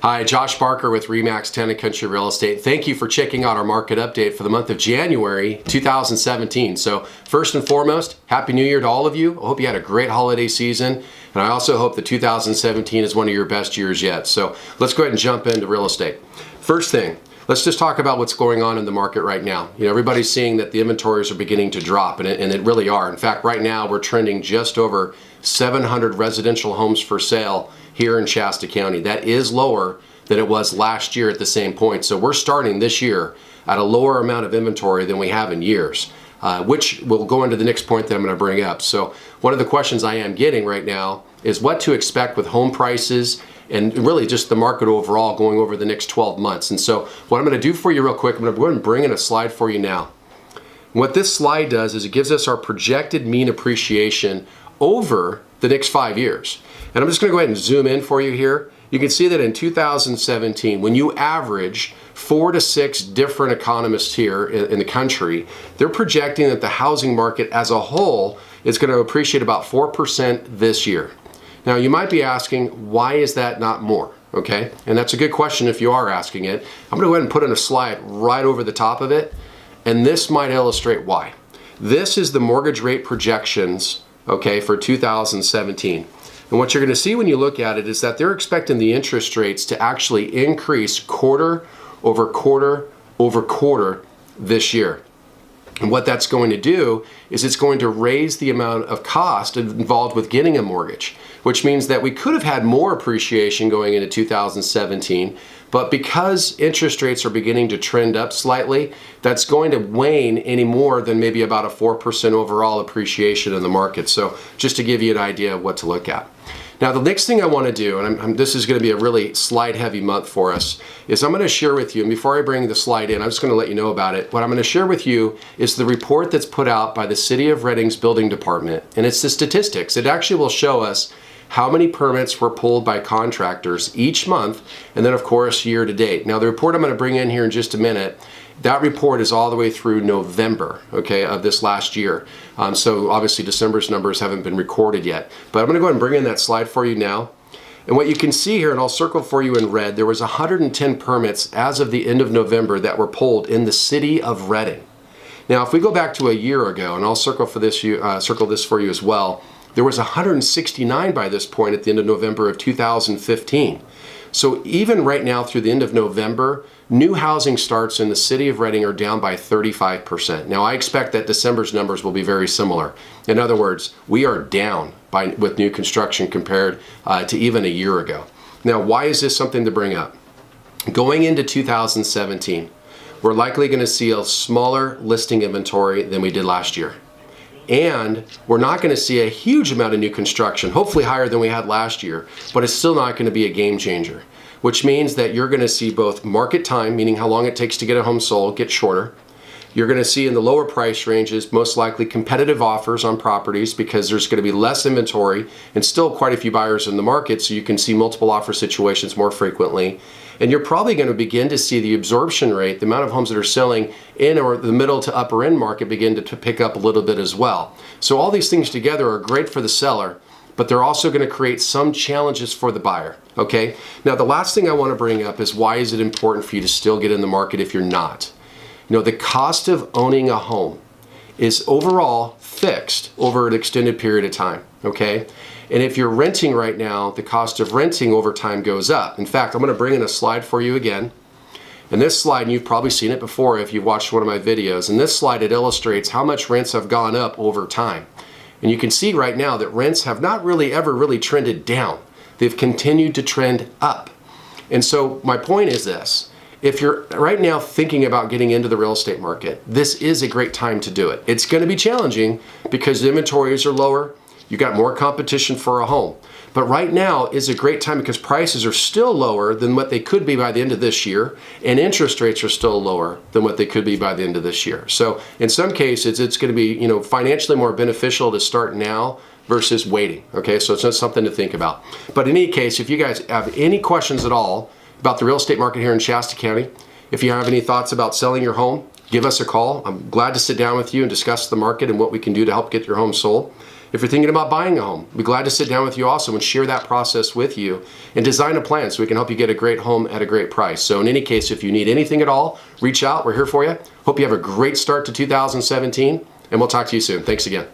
Hi, Josh Barker with RE/MAX Town & Country Real Estate. Thank you for checking out our market update for the month of January 2017. So first and foremost, Happy New Year to all of you. I hope you had a great holiday season, and I also hope that 2017 is one of your best years yet. So let's go ahead and jump into real estate. First thing, let's just talk about what's going on in the market right now. You know, everybody's seeing that the inventories are beginning to drop, and it really are. In fact, right now we're trending just over 700 residential homes for sale here in Shasta County. That is lower than it was last year at the same point. So we're starting this year at a lower amount of inventory than we have in years, which will go into the next point that I'm going to bring up. So one of the questions I am getting right now is what to expect with home prices and really just the market overall going over the next 12 months. And so what I'm going to do for you real quick, I'm going to go ahead and bring in a slide for you now. What this slide does is it gives us our projected mean appreciation over the next 5 years. And I'm just going to go ahead and zoom in for you here. You can see that in 2017, when you average 4 to 6 different economists here in the country, they're projecting that the housing market as a whole is going to appreciate about 4% this year. Now, you might be asking, why is that not more? Okay, and that's a good question if you are asking it. I'm going to go ahead and put in a slide right over the top of it, and this might illustrate why. This is the mortgage rate projections, okay, for 2017. And what you're going to see when you look at it is that they're expecting the interest rates to actually increase quarter over quarter over quarter this year. And what that's going to do is it's going to raise the amount of cost involved with getting a mortgage, which means that we could have had more appreciation going into 2017, but because interest rates are beginning to trend up slightly, that's going to wane any more than maybe about a 4% overall appreciation in the market. So just to give you an idea of what to look at. Now, the next thing I want to do, and this is going to be a really slide-heavy month for us, is I'm going to share with you, and before I bring the slide in, I'm just going to let you know about it. What I'm going to share with you is the report that's put out by the City of Reading's Building Department, and it's the statistics. It actually will show us how many permits were pulled by contractors each month, and then, of course, year to date. Now, the report I'm going to bring in here in just a minute, that report is all the way through November, okay, of this last year. So obviously December's numbers haven't been recorded yet. But I'm going to go ahead and bring in that slide for you now. And what you can see here, and I'll circle for you in red, there was 110 permits as of the end of November that were pulled in the City of Reading. Now, if we go back to a year ago, and I'll circle this for you as well, there was 169 by this point at the end of November of 2015. So even right now through the end of November, new housing starts in the City of Reading are down by 35%. Now, I expect that December's numbers will be very similar. In other words, we are down with new construction compared to even a year ago. Now, why is this something to bring up? Going into 2017, we're likely going to see a smaller listing inventory than we did last year. And we're not going to see a huge amount of new construction, hopefully higher than we had last year, but it's still not going to be a game changer, which means that you're going to see both market time, meaning how long it takes to get a home sold, get shorter. You're going to see in the lower price ranges, most likely competitive offers on properties because there's going to be less inventory and still quite a few buyers in the market, so you can see multiple offer situations more frequently. And you're probably going to begin to see the absorption rate, the amount of homes that are selling in or the middle to upper end market begin to pick up a little bit as well. So all these things together are great for the seller, but they're also going to create some challenges for the buyer, okay? Now, the last thing I want to bring up is why is it important for you to still get in the market if you're not? You know, the cost of owning a home is overall fixed over an extended period of time, okay? And if you're renting right now, the cost of renting over time goes up. In fact, I'm going to bring in a slide for you again. And this slide, and you've probably seen it before if you've watched one of my videos. In this slide, it illustrates how much rents have gone up over time. And you can see right now that rents have not really ever really trended down. They've continued to trend up. And so my point is this. If you're right now thinking about getting into the real estate market, this is a great time to do it. It's going to be challenging because the inventories are lower. You got more competition for a home. But right now is a great time because prices are still lower than what they could be by the end of this year, and interest rates are still lower than what they could be by the end of this year. So in some cases, it's going to be, you know, financially more beneficial to start now versus waiting. Okay, so it's just something to think about. But in any case, if you guys have any questions at all about the real estate market here in Shasta County, if you have any thoughts about selling your home, give us a call. I'm glad to sit down with you and discuss the market and what we can do to help get your home sold. if you're thinking about buying a home, we're glad to sit down with you also and share that process with you and design a plan so we can help you get a great home at a great price. So in any case, if you need anything at all, reach out. We're here for you. Hope you have a great start to 2017, and we'll talk to you soon. Thanks again.